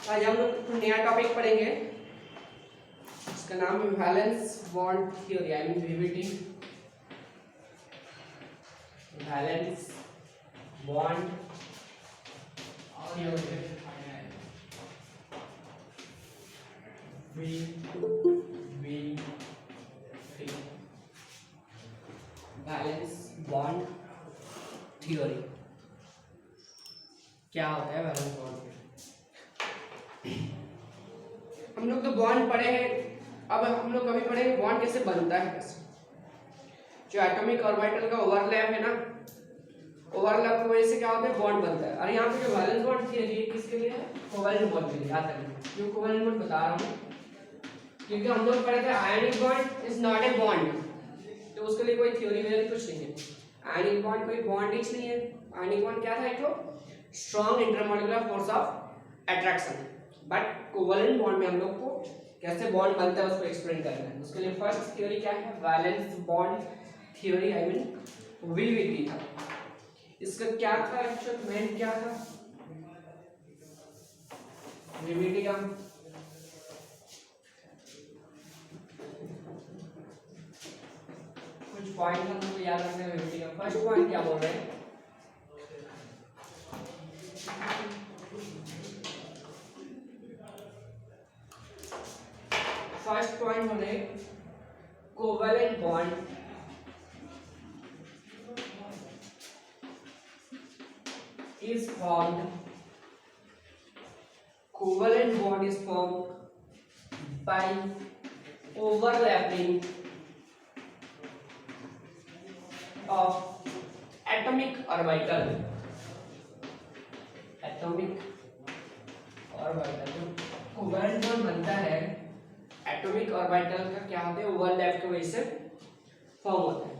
आज हम लोग नया टॉपिक पढ़ेंगे, इसका नाम है valence bond theory, I mean VBT. Valence bond theory, valence bond theory क्या होता है? वैलेंस बॉन्ड हम लोग तो बॉन्ड पढ़े हैं, अब हम लोग कभी पढ़ेंगे बॉन्ड कैसे बनता है। कैसे जो एटॉमिक ऑर्बिटल का ओवरलैप है ना, ओवरलैप की वजह से क्या होता है? बॉन्ड बनता है। और यहाँ पे जो वैलेंस बॉन्ड थ्योरी है किसके लिए है? कोवैलेंट बॉन्ड के लिए। याद रखिए, क्यों कोवैलेंट बॉन्ड बता रहा हूँ क्योंकि हम लोग पढ़े थे ionic bond is not a bond, तो उसके लिए कोई थ्योरी वगैरह कुछ नहीं है। आयनिक बॉन्ड कोई बॉन्ड ही नहीं है। आयनिक बॉन्ड क्या था? एक तो strong intermolecular force of attraction. But covalent bond में हम लोग को कैसे बॉन्ड बनता है उसको एक्सप्लेन करना है। उसके लिए फर्स्ट थ्योरी क्या है? Valence bond theory, I mean VBT था। इसका क्या था एक्चुअल मेन क्या था वीबीटी का? कुछ पॉइंट हम लोग याद रखने हैं वीबीटी का। फर्स्ट पॉइंट क्या बोल रहे हैं? फर्स्ट पॉइंट हो रहे covalent bond is formed, covalent bond is formed by overlapping of atomic orbital, atomic orbital। Covalent bond बनता है एटॉमिक ऑर्बिटल का क्या होता है? ओवरलैप की वजह से फॉर्म होता है।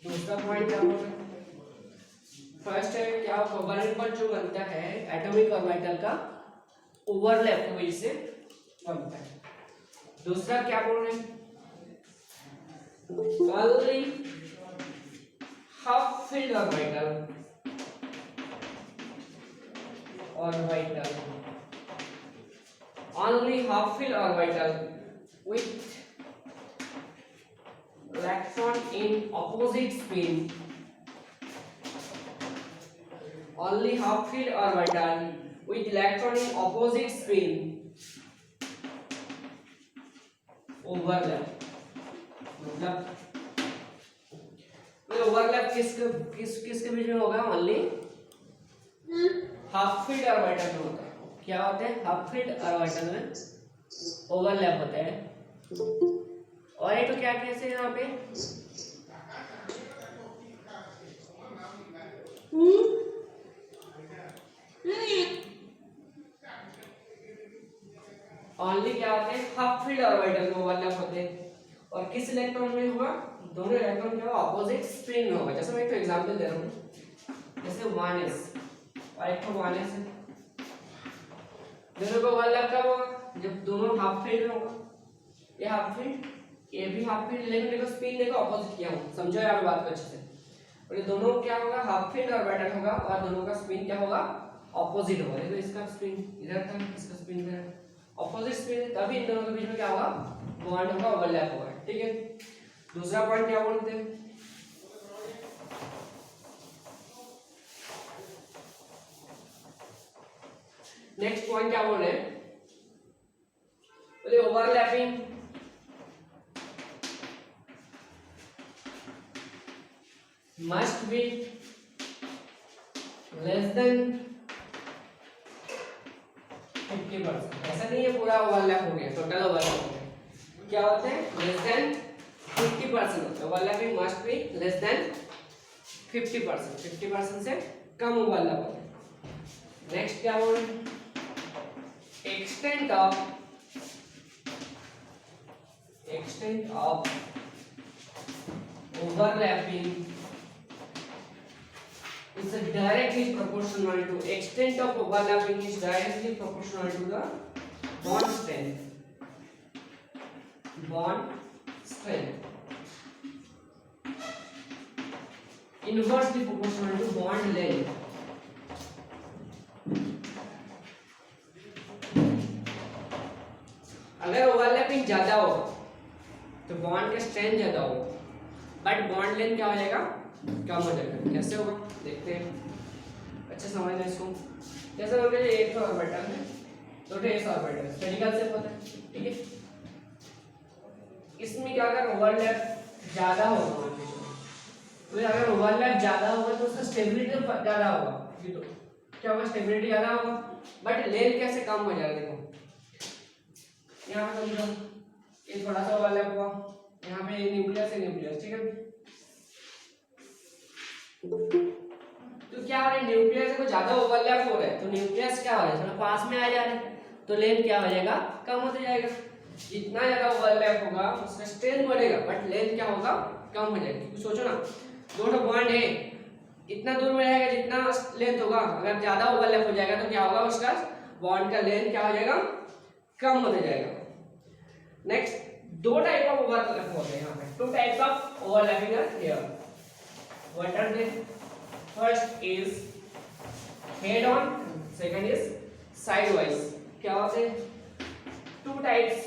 दूसरा पॉइंट क्या होगा? फर्स्ट है क्या? कोवैलेंट बॉन्ड जो बनता है एटॉमिक ऑर्बिटल का ओवरलैप की वजह से बनता है। दूसरा क्या बोल रहे हैं? Only half filled orbital only half filled orbital with electron in opposite spin, only half filled orbital with electron in opposite spin overlap। मतलब ओवरलैप किसके बीच में होगा? ओनली हाफ फील्ड ऑर्बिटल में होता है। क्या होते हैं? हाफ फील्ड ऑर्बिटल में ओवरलैप होता है। और एक तो क्या केस है यहाँ पे? ओनली क्या होते हैं? हाफ फील्ड ऑर्बिटल में ओवरलैप होते हैं। और किस इलेक्ट्रॉन में होगा? दोनों इलेक्ट्रॉन क्या होगा? ऑपोजिट स्पिन में होगा। जैसे मैं एक तो एग्जांपल दे रहा हूँ, जैसे 1s और एक तो 1s है, दोनों का ओवरलैप कब होगा? जब दोनों हाफ फील्ड में होगा। ये हाफ फील्ड, ये भी हाफ फील्ड, लेकिन देखो स्पिन देखो ऑपोजिट किया हूँ, समझो यार बात को अच्छे से। और ये दोनों क्या होगा? हाफ फील्ड ऑर्बिटल होगा और दोनों का स्पिन क्या होगा? ऑपोजिट होगा। देखो इसका स्पिन इधर था, इसका स्पिन इधर है, ऑपोजिट स्पिन, तभी इन दोनों के बीच में क्या होगा? बॉन्ड होगा, ओवरलैप होगा। ठीक है। दूसरा पॉइंट क्या बोलते हैं? नेक्स्ट पॉइंट क्या बोल रहे हैं? बोले overlapping must be less than 50%। ऐसा नहीं है पूरा ओवरलैप हो गया, टोटल ओवरलैप हो गया। क्या होते हैं? लेस देन 50% होता है। Overlapping must be less than 50%, 50% से कम ओवरलैप होता है। नेक्स्ट क्या बोल रहे हैं? extent of overlapping is directly proportional to extent of overlapping is directly proportional to the bond strength inversely proportional to bond length। Strength ज्यादा होगा तो बॉन्ड का स्ट्रेंथ ज्यादा होगा, बट बॉन्ड लेंथ क्या हो जाएगा, कम हो जाएगा। कैसे होगा देखते हैं, अच्छे समझना इसको। जैसे मान लीजिए एक ऑर्बिटल है, दो s ऑर्बिटल स्फेरिकल शेप होता है, ठीक है। इसमें क्या अगर ओवरलैप ज्यादा होगा, तो अगर ओवरलैप ज्यादा होगा तो उसका स्टेबिलिटी ज्यादा होगा, ये तो क्या होगा, स्टेबिलिटी ज्यादा होगा, बट लेंथ कैसे कम हो जाएगा। देखो यहाँ पे समझो ये थोड़ा सा ओवरलैप हुआ, यहाँ पे न्यूक्लियस है, न्यूक्लियस, ठीक है। तो क्या हो रहा है, न्यूक्लियस को ज्यादा ओवरलैप हो रहा है तो न्यूक्लियस क्या हो रहा है, थोड़ा पास में आ जा रहा है, तो लेंथ क्या हो जाएगा, कम होते जाएगा। जितना ज्यादा ओवरलैप होगा उसका स्ट्रेंथ बढ़ेगा, बट लेंथ क्या होगा, कम हो जाएगी। कुछ सोचो ना, दोनों बॉन्ड है, इतना दूर में रहेगा जितना लेंथ होगा, अगर ज्यादा ओवरलैप हो जाएगा तो क्या होगा, उसका बॉन्ड का लेंथ क्या हो जाएगा, कम होते जाएगा। नेक्स्ट, दो टाइप ऑफ ओवरलैप होते हैं यहाँ पे, two types of overlapping are here. What are they? First is head on, second is side wise. क्या होते हैं, टू टाइप्स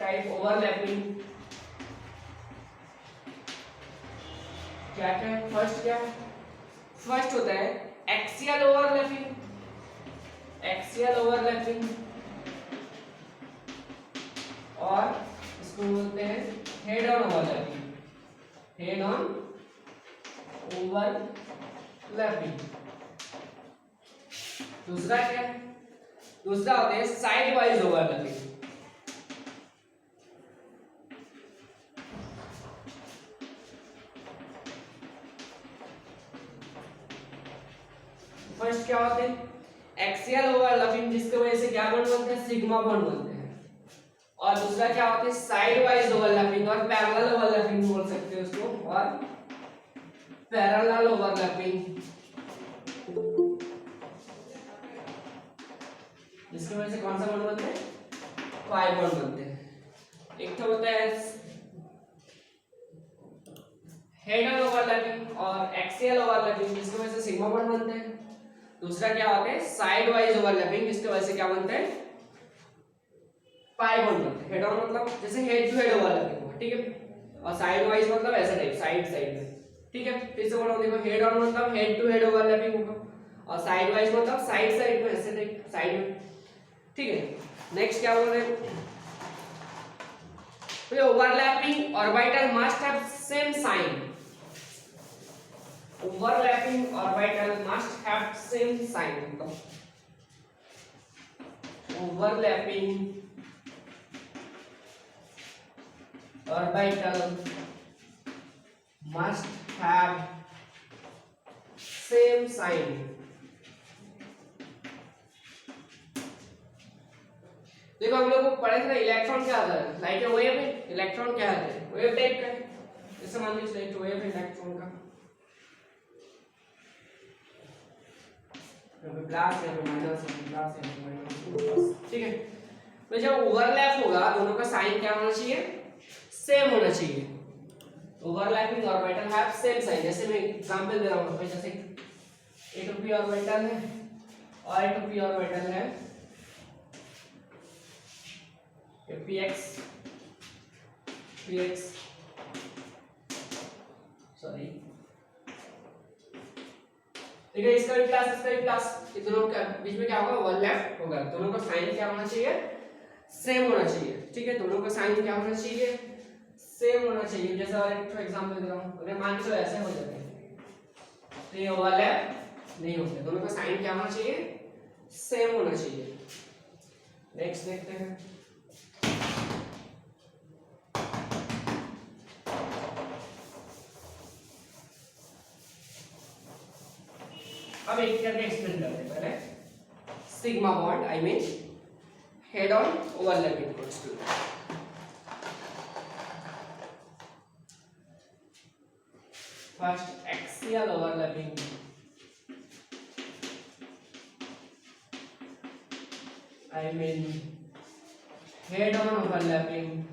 टाइप ओवरलैपिंग। क्या क्या है, फर्स्ट क्या है, फर्स्ट होता है एक्सियल ओवरलैपिंग, एक्सियल ओवरलैपिंग, और इसको बोलते हैं head on overlapping, head on overlapping. दूसरा क्या है, दूसरा होता है साइड वाइज ओवरलैपिंग। फर्स्ट क्या होते हैं एक्सियल ओवरलैपिंग, जिसकी वजह से क्या बॉन्ड बनते हैं, सिग्मा बॉन्ड बनते हैं। और दूसरा क्या होता है साइड वाइज ओवरलैपिंग, और पैरेलल ओवरलैपिंग बोल सकते हैं उसको, और पैरेलल ओवरलैपिंग, जिसकी वजह से कौन सा बॉन्ड बनते हैं, पाई बॉन्ड बनते हैं। एक तो होता है हेड ऑन ओवरलैपिंग और एक्सियल ओवरलैपिंग, जिसकी वजह से सिग्मा बॉन्ड बनते हैं। दूसरा क्या होता है साइड वाइज ओवरलैपिंग, जिसकी वजह से क्या बनते हैं, पाई बॉन्ड बनते हैं। हेड ऑन मतलब जैसे हेड टू हेड ओवरलैपिंग हुआ, ठीक है, और साइड वाइज मतलब ऐसा टाइप, साइड साइड में, ठीक है। फिर से बोलो, देखो हेड ऑन मतलब हेड टू हेड ओवरलैपिंग होगा, और साइड वाइज मतलब साइड साइड में, ऐसे टाइप साइड में, ठीक है। नेक्स्ट क्या बोल रहे हैं, तो overlapping orbital must have same sign, overlapping orbital must have same sign, overlapping orbital must have same sign। देखो हम लोग को पढ़े थे ना इलेक्ट्रॉन क्या आता है, लाइक ए वेव है, इलेक्ट्रॉन क्या आता है, वेव टाइप का है। जैसे मान लीजिए एक वेव है इलेक्ट्रॉन का, प्लस है माइनस है, प्लस है माइनस, ठीक है। तो जब ओवरलैप होगा दोनों का साइन क्या होना चाहिए, सेम होना चाहिए। Overlapping orbital have same sign. जैसे मैं एग्जांपल दे रहा हूं, जैसे A2p ऑर्बिटल है और A2p ऑर्बिटल है px सॉरी, ठीक है, इसका भी प्लस इसका भी प्लस, इन दोनों के बीच में क्या होगा, ओवरलैप होगा। दोनों का साइन क्या होना चाहिए, सेम होना चाहिए, ठीक है। दोनों का साइन क्या होना चाहिए, सेम होना चाहिए। जैसे और एक एग्जांपल दे रहा हूं, अगर मान लो ऐसे हो जाते हैं तो ये ओवरलैप नहीं होते, दोनों का साइन क्या होना चाहिए, सेम होना चाहिए। नेक्स्ट देखते हैं, अब एक करके एक्सप्लेन करते हैं। पहले sigma bond, I mean head on overlapping codes to. First axial overlapping, I mean head on overlapping,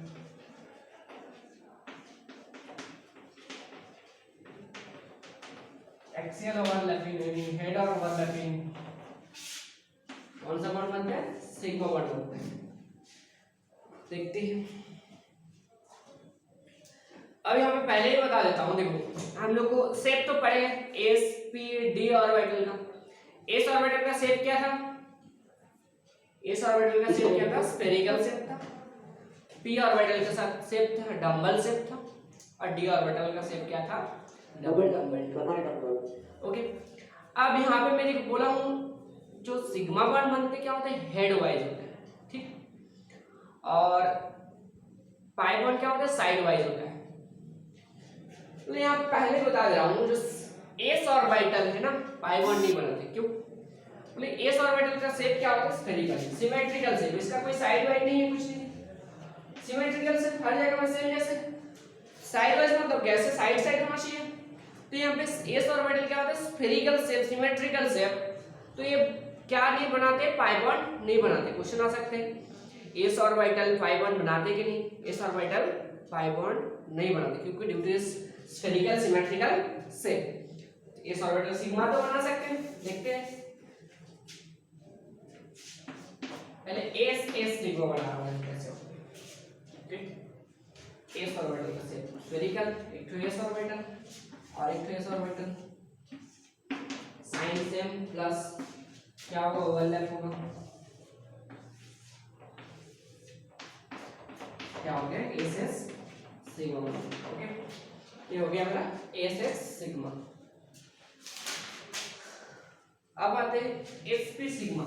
axial overlapping, I mean head on overlapping. कौन सा बॉन्ड बनता है, सिग्मा बॉन्ड बनता है। देखते हैं, अब यहाँ पे पहले ही बता देता हूँ। देखो हम लोग को शेप तो पढ़े एस पी डी ऑर्बिटल का। एस ऑर्बिटल का शेप क्या था? एस ऑर्बिटल का शेप क्या था? स्फेरिकल शेप था। पी ऑर्बिटल का शेप था डंबल शेप था, और डी ऑर्बिटल का शेप क्या था? Double dumbbell. ओके, अब यहाँ पे मैंने बोला हूँ जो सिग्मा बॉन्ड बनते क्या होते हैं? हेड वाइज होते हैं, ठीक। और पाई बॉन्ड क्या होता है? साइड वाइज होता है। तो यहाँ पे पहले बता दे रहा हूँ, जो एस ऑर्बिटल है ना, पाई बॉन्ड नहीं बनाते। क्यों? बोले एस ऑर्बिटल का शेप क्या होता है? Spherical, symmetrical shape. इसका कोई साइड वाइज नहीं है, कुछ नहीं। सिमेट्रिकल शेप हर जगह में सेम जैसे। साइड वाइज मतलब कैसे? साइड साइड होना चाहिए। तो यहाँ पे एस ऑर्बिटल क्या होता है? Spherical shape, symmetrical shape. तो ये क्या नहीं बनाते? पाई बॉन्ड नहीं बनाते। क्वेश्चन आ सकते हैं एस ऑर्बिटल पाई बॉन्ड बनाते कि नहीं? एस ऑर्बिटल पाई बॉन्ड नहीं बनाते, क्योंकि due to spherical symmetrical shape. S orbital sigma तो बना सकते हैं, देखते हैं। पहले एस एस सिग्मा बना रहा हूं कैसे होता है, ठीक। एस ऑर्बिटल का शेप स्फेरिकल, एक तो एस ऑर्बिटल और एक तो S orbital, sign same plus क्या होगा? ओवरलैप होगा। क्या हो गया? S S sigma. ओके, ये हो गया मेरा एस एस सिग्मा। अब आते हैं S P sigma.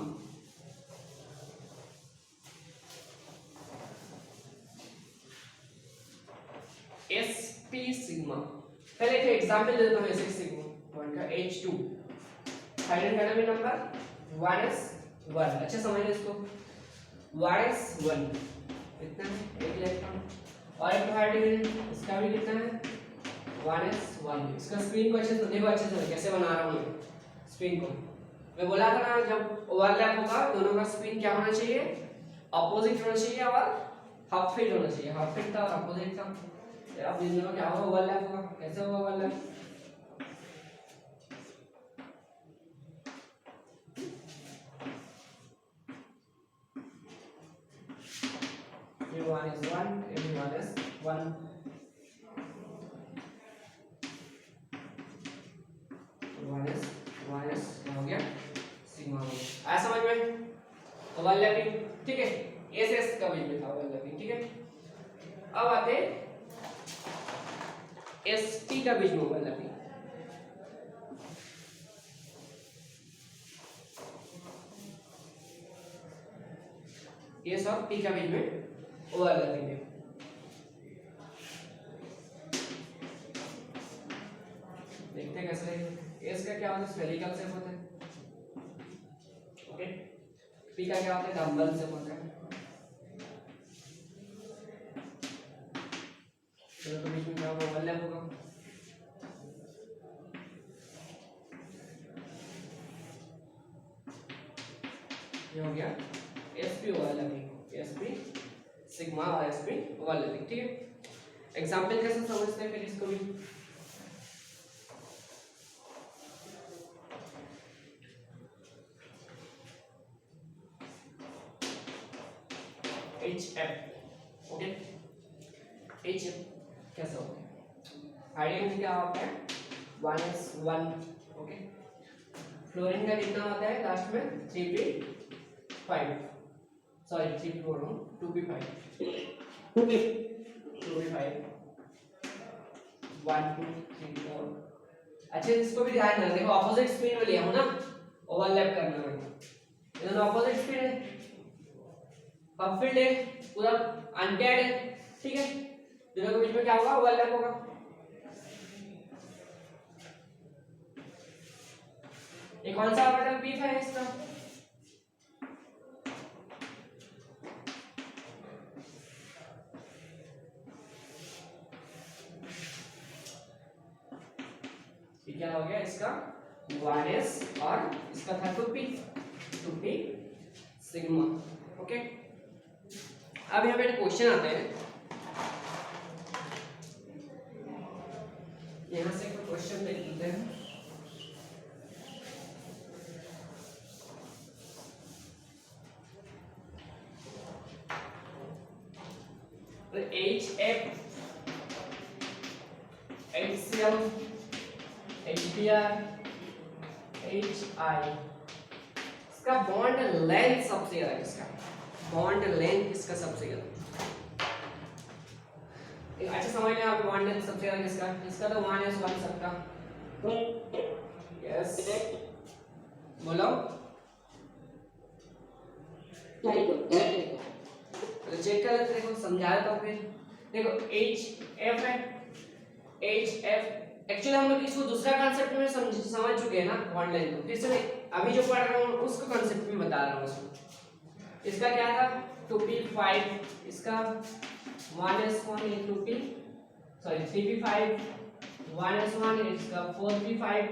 S P sigma पहले एक एग्जांपल देता हूं। एस एस सिग्मा वन का H2 hydrogen atomic number 1s1। अच्छा समझिए इसको, 1s1 कितना है? एक इलेक्ट्रॉन। और एक हाइड्रोजन, इसका भी कितना है? 1s1। इसका स्पिन को अच्छे से देखो, अच्छे से कैसे बना रहा हूं मैं स्पिन को। मैं बोला था ना, जब ओवरलैप होगा दोनों का स्पिन क्या होना चाहिए? अपोजिट होना चाहिए और हाफ फिट होना चाहिए। हाफ फिट था और अपोजिट था। अब इन दोनों क्या होगा? ओवरलैप होगा। कैसे होगा ओवरलैप? ये 1s1, ये 1s1। क्या हो गया? सिग्मा हो गया। आया समझ में? ओवरलैपिंग, ठीक है। एस एस का बीच में था ओवरलैपिंग, ठीक है। अब आते एस टी का बीच में ओवरलैपिंग। एस और टी का बीच में ओवरलैपिंग है। देखते हैं कैसे। एस का क्या होता है? स्फेरिकल शेप होता है, ओके। पी का क्या होता है? डंबल शेप होता है। चलो तो बीच में क्या होगा? ओवरलैप होगा। ये हो गया एसपी ओवरलैपिंग, एसपी सिग्मा और एसपी ओवरलैपिंग, ठीक है। एग्जांपल कैसे समझते हैं फिर इसको भी? HF, okay. HF कैसा होता है? हाइड्रोजन क्या होता है? 1s1, okay. फ्लोरीन का कितना होता है लास्ट में? 3p5, सॉरी 3p बोल रहा हूँ, 2p5, 2p5, 1 2 3 4। अच्छा इसको भी ध्यान रखना, देखो ऑपोजिट स्पिन में लिया हूँ ना, ओवरलैप करना है। ये दोनों ऑपोजिट स्पिन है, अब फील्ड है पूरा अनपेयर्ड है, ठीक है। दोनों के बीच में क्या होगा? ओवरलैप होगा। ये कौन सा ऑर्बिटल p है इसका? ये क्या हो गया इसका? 1s और इसका था 2p सिग्मा, ओके। अब यहाँ पे क्वेश्चन आते हैं, यहाँ से कोई क्वेश्चन देख लेते हैं। HF, HCl, HBr, HI। इसका बॉन्ड लेंथ सबसे ज्यादा किसका? बॉन्ड लेंथ किसका सबसे ज्यादा? अच्छा समझ लें आप, बॉन्ड लेंथ सबसे ज्यादा किसका? इसका तो 1s1 सबका। यस बोलो। तो चेक कर लेते, देखो समझाया तो फिर देखो HF है, HF एक्चुअली हम लोग इसको दूसरा कांसेप्ट में समझ चुके हैं ना बॉन्ड लेंथ को। फिर से अभी जो पढ़ रहा हूँ उसको कांसेप्ट में बता रहा हूँ उसको। इसका क्या था 2p5, इसका 1s1 2p, sorry 3p5 1s1, इसका 4p5,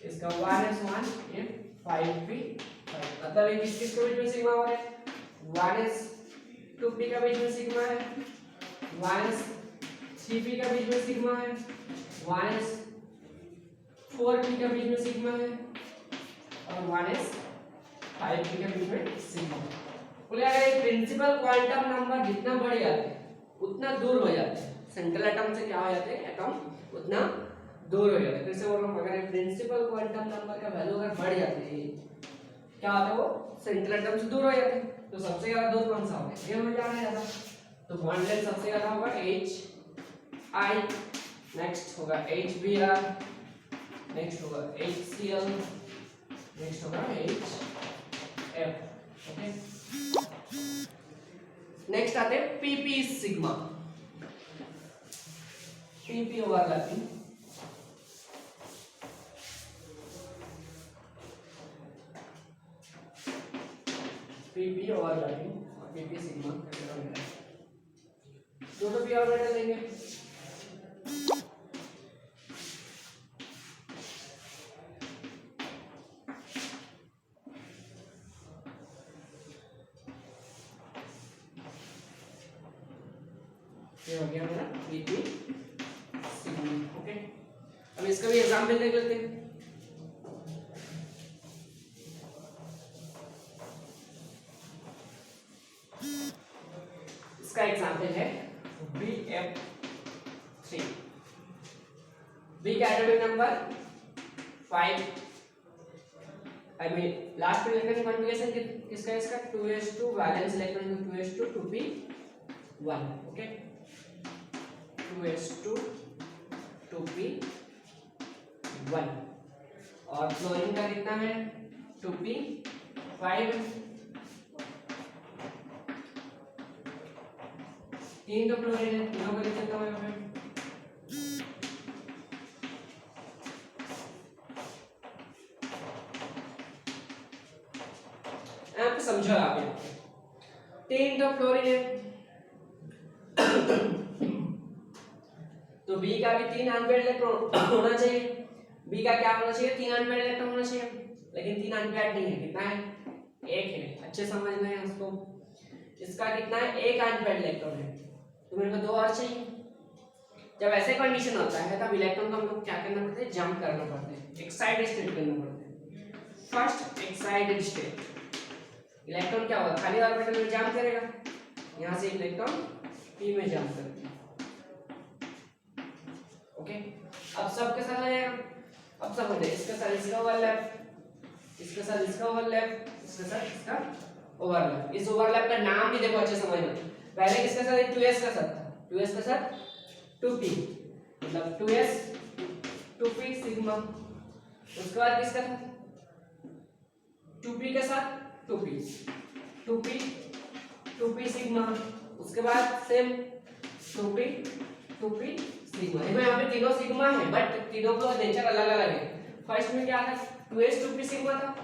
इसका 1s1 ये 5p5। मतलब ये किस किस के बीच में सिग्मा हो रहा है? 1s2p का बीच में सिग्मा है, 1s3p का बीच में सिग्मा है, 1s4p का बीच में सिग्मा है और 1s5p का बीच में सिग्मा। बोले अगर प्रिंसिपल क्वांटम नंबर जितना बढ़ जाते हैं उतना दूर हो जाते हैं सेंट्रल एटम से। क्या हो जाते हैं? एटम उतना दूर हो जाते हैं। फिर से बोल रहा हूं, अगर प्रिंसिपल क्वांटम नंबर का वैल्यू अगर बढ़ जाती है क्या होता है? वो सेंट्रल एटम से दूर हो जाते हैं। तो सबसे ज्यादा दूर कौन सा होगा? ये हो जाना है ज्यादा। तो बॉन्ड लेंथ सबसे ज्यादा होगा HI, नेक्स्ट होगा HBr, नेक्स्ट होगा HCl, नेक्स्ट होगा HF। ओके, नेक्स्ट आते हैं PP sigma. PP overlapping, PP overlapping और PP सिग्मा दोनों p ऑर्बिटल लेंगे। ये हो गया मेरा PP सिग्मा। ओके, अब इसका भी एग्जांपल देख लेते हैं। इसका एग्जांपल है BF3। B का atomic number 5, I mean last में इलेक्ट्रॉन कॉन्फ़िगरेशन किसका है? इसका 2s2 valence electron 2s2 2p1। Okay, 2s2 2p1 और फ्लोरीन का कितना है? 2p5। तीन तो फ्लोरीन है, तीनों को लिख देता हूं मैं। आप समझो, आप तीन तो फ्लोरीन है तो B का भी 3 अनपेयर्ड इलेक्ट्रॉन होना चाहिए। B का क्या होना चाहिए? 3 अनपेयर्ड इलेक्ट्रॉन होना चाहिए, लेकिन 3 अनपेयर्ड नहीं है। कितना है? 1 है। अच्छे समझना है उसको। इसका कितना है? 1 अनपेयर्ड इलेक्ट्रॉन है, तो मेरे को 2 और चाहिए। जब ऐसे कंडीशन होता है तब इलेक्ट्रॉन को हम लोग क्या करना पड़ता है? जंप करना पड़ता है, एक्साइटेड स्टेट करना पड़ता है। फर्स्ट एक्साइटेड स्टेट, इलेक्ट्रॉन क्या होगा? खाली ऑर्बिटल में जंप करेगा, यहां से इलेक्ट्रॉन p में जंप करेगा। ओके, अब सब के साथ आ जाएगा। अब सब हो जाए, इसके साथ इसका ओवरलैप, इसके साथ इसका ओवरलैप, इसके साथ इसका ओवरलैप। इस ओवरलैप का नाम भी देखो अच्छे समझना। पहले किसके साथ? 2s का साथ था, 2s के साथ 2p, मतलब 2s 2p सिग्मा। उसके बाद किसका था? 2p के साथ 2p 2p 2p सिग्मा। उसके बाद सेम 2p 2p सिग्मा। देखो यहाँ पे तीनों सिग्मा है, बट तीनों का नेचर अलग अलग है। फर्स्ट में क्या था? 2s 2p सिग्मा था,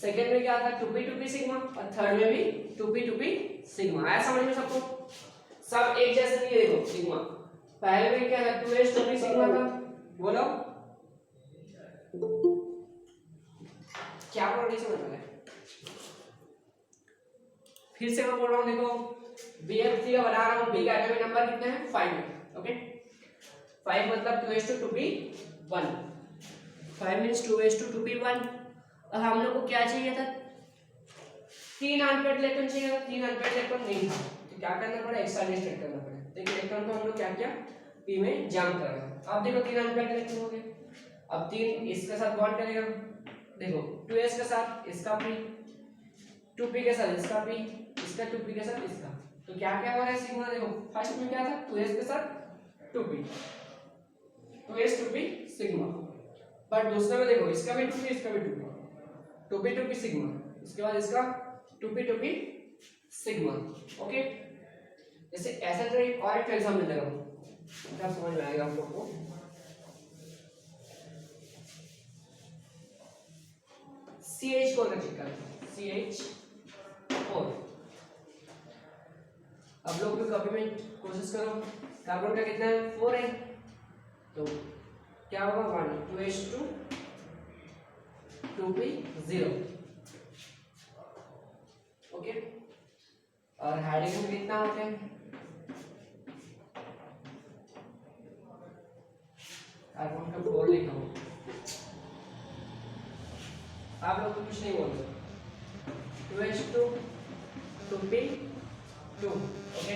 सेकंड में क्या था? 2p 2p सिग्मा, और थर्ड में भी 2p 2p सिग्मा। आया समझ में सबको? सब एक जैसे नहीं है। देखो सिग्मा पहले में क्या था? 2s 2p सिग्मा था। बोलो क्या प्रोडक्शन होता है? फिर से मैं बोल रहा हूँ, देखो BF3 का बना रहा हूँ। B का एटॉमिक नंबर कितना है? 5। ओके, 5 मतलब 2s2 2p1, 5 means 2s2 2p1। और हम लोग को क्या चाहिए था? 3 अनपेयर्ड इलेक्ट्रॉन चाहिए था। 3 अनपेयर्ड इलेक्ट्रॉन नहीं था, तो क्या करना पड़ा, एक साइड स्ट्रेट करना पड़ा। देखिए इलेक्ट्रॉन को हम लोग क्या किया, p में जाम करेगा। अब देखो 3 अनपेयर्ड इलेक्ट्रॉन हो गए। अब 3 इसके साथ बॉन्ड करेगा, देखो 2s के साथ इसका p, 2p के साथ इसका p, इसका 2p के साथ इसका, तो क्या क्या हो रहा है सिग्मा। देखो फर्स्ट में क्या था, 2s के साथ 2p, 2s 2p सिग्मा। पर दूसरे में देखो इसका भी 2p, इसका भी 2p, 2p 2p सिग्मा, उसके बाद इसका 2p 2p सिग्मा। ओके, जैसे ऐसा जो एक और एक एग्जांपल दे रहा हूं, तब समझ में आएगा आप लोग को। CH4 का चेक करते हैं, CH4। अब लोग भी कॉपी में कोशिश करो, कार्बन का कितना है, 4 है, तो क्या होगा 1 2h2 2p 0। ओके, और हाइड्रोजन में कितना होते हैं, कार्बन का 4 लिखा हो, आप लोग कुछ नहीं बोलते, 2h2 2p 2। ओके,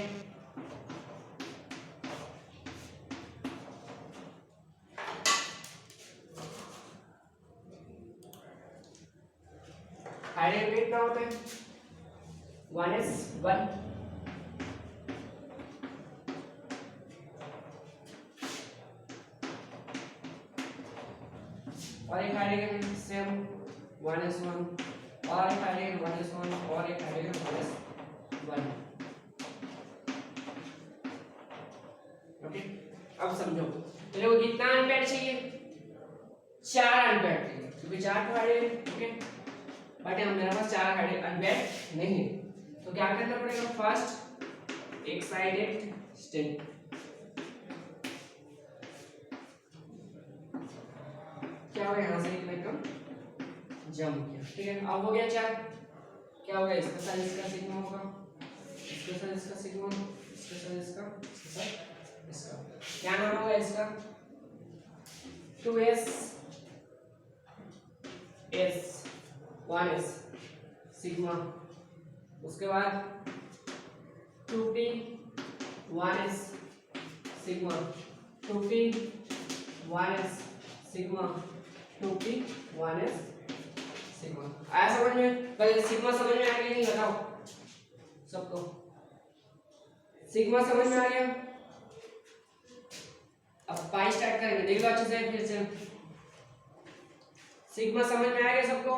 हाइड्रोजन में कितना होता है, 1s1, और एक हाइड्रोजन सेम 1s1, और एक हाइड्रोजन 1s1, और एक हाइड्रोजन 1s1। ओके, अब समझो, देखो कितना अनपेयर्ड चाहिए, 4 अनपेयर्ड चाहिए, क्योंकि 4 हाइड्रोजन। ओके, बट मेरे पास 4 हाइड्रोजन अनपेयर्ड नहीं है, तो क्या करना पड़ेगा, फर्स्ट एक साइडेड स्टेट, क्या होगा, यहां से इलेक्ट्रॉन जंप किया, ठीक है। अब हो गया 4, क्या होगा, इसका साथ इसका सिग्मा होगा, इसके साथ इसका सिग्मा, इसके साथ इसका, इसके साथ इसका, क्या नाम होगा इसका, 2s s 1s सिग्मा, उसके बाद 2p 1s sigma, 2p 1s sigma, 2p 1s sigma. आया समझ में, पहले सिग्मा समझ में आ गया नहीं, बताओ सबको, सिग्मा समझ में आ गया। अब पाई स्टार्ट करेंगे, देख लो अच्छे से फिर से, सिग्मा समझ में आ गया सबको,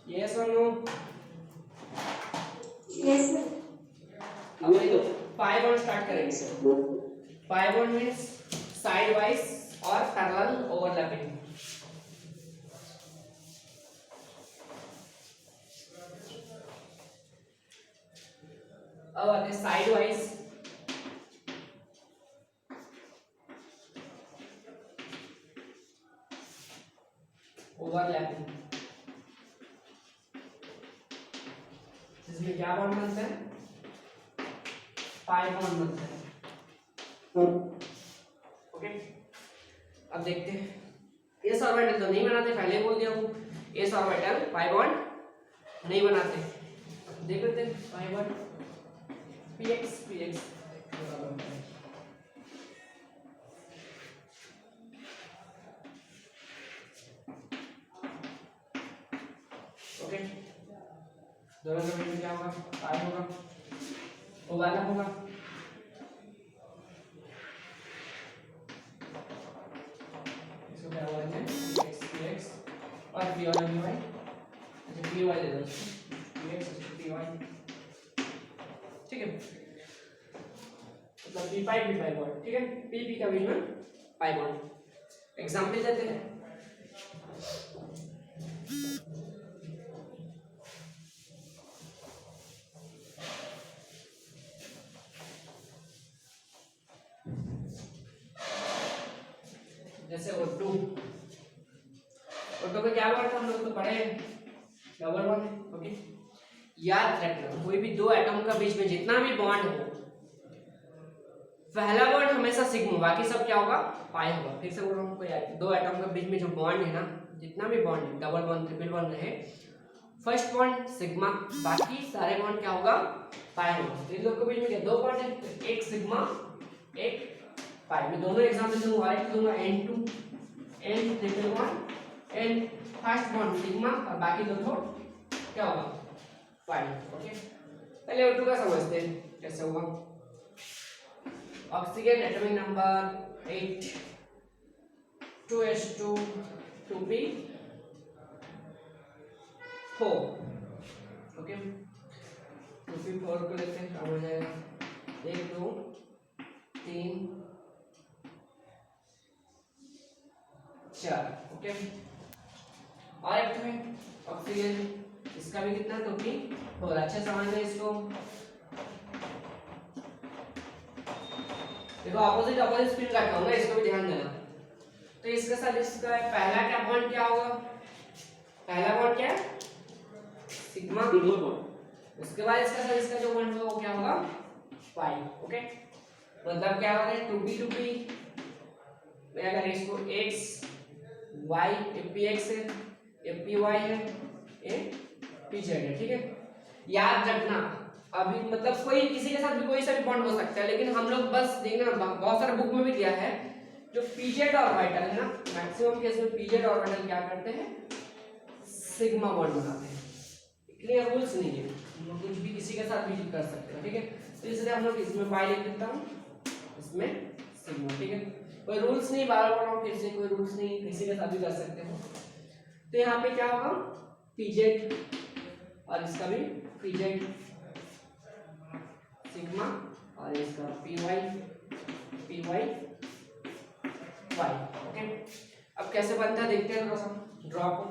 यस और नो, यस। अब देखो पाई बॉन्ड स्टार्ट करेंगे, pi bond means side wise और पैरेलल ओवरलैपिंग। अब आते हैं साइड वाइज, ओवरलैपिंग, इसमें क्या बॉन्ड बनता है, पाई बॉन्ड बनता है। ओके, अब देखते हैं, एस ऑर्बिटल तो नहीं बनाते, पहले बोल दिया हूं, एस ऑर्बिटल पाई बॉन्ड नहीं बनाते। देख लेते हैं pi bond, px px okay, दोनों के बीच में क्या होगा, पाई होगा, ओवरलैप होगा, इसको क्या बोलेंगे, px px और py और py, अच्छा py ले लो, px py, ठीक है, मतलब p पाई बॉन्ड, ठीक है, p p का बीच में पाई बॉन्ड। एग्जांपल देते हैं, जैसे O2 का क्या बॉन्ड था, हम लोग तो पढ़े डबल बॉन्ड। ओके, याद रखना कोई भी दो एटम का बीच में जितना भी बॉन्ड हो, पहला बॉन्ड हमेशा सिग्मा, बाकी सब क्या होगा, पाई होगा। फिर से बोल रहा हूँ, कोई दो एटम के बीच में जो बॉन्ड है ना, जितना भी बॉन्ड है, डबल बॉन्ड ट्रिपल बॉन्ड है, फर्स्ट बॉन्ड सिग्मा, बाकी सारे बॉन्ड क्या होगा पाई होगा। इन लोग के बीच में क्या दो बॉन्ड है, तो एक सिग्मा एक पाई। मैं दोनों एग्जांपल दूंगा, एक दूंगा N2 N triple bond N first bond sigma और बाकी दोनों क्या होगा पाई। ओके, पहले O2 का समझते हैं कैसे होगा। Oxygen atomic number 8 2s2 2p4। Okay, 2p4 को लेते हैं, क्या हो जाएगा 1 2 3 4। ओके, और एक है ऑक्सीजन, इसका भी कितना 2p4। अच्छा समझ लें इसको। देखो अपोजिट अपोजिट स्पिन रखा हूं ना, इसको भी ध्यान देना। तो इसके साथ इसका पहला क्या बॉन्ड क्या होगा, पहला बॉन्ड क्या है सिग्मा बॉन्ड। उसके बाद इसके साथ इसका जो बॉन्ड होगा वो क्या होगा पाई। ओके, मतलब क्या होगा 2p मैं अगर इसको x y px है py है pz है, ठीक है। याद रखना अभी मतलब कोई किसी के साथ भी कोई सा भी बॉन्ड हो सकता है, लेकिन हम लोग बस देखना बहुत सारे बुक में भी दिया है जो pz ऑर्बिटल है ना, मैक्सिमम केस में pz ऑर्बिटल क्या करते हैं सिग्मा बॉन्ड बनाते हैं। क्लियर, रूल्स नहीं है, हम लोग कुछ भी किसी के साथ भी कर सकते हैं, ठीक है। तो इसलिए हम लोग इसमें पाई लिख देता हूं, इसमें सिग्मा, ठीक है। कोई रूल्स नहीं, बार बार फिर से कोई रूल्स नहीं, किसी के साथ भी कर सकते हो। तो यहाँ पे क्या होगा pz और इसका भी pz सिग्मा और इसका py py y। ओके, अब कैसे बनता है देखते हैं थोड़ा सा ड्रॉ को।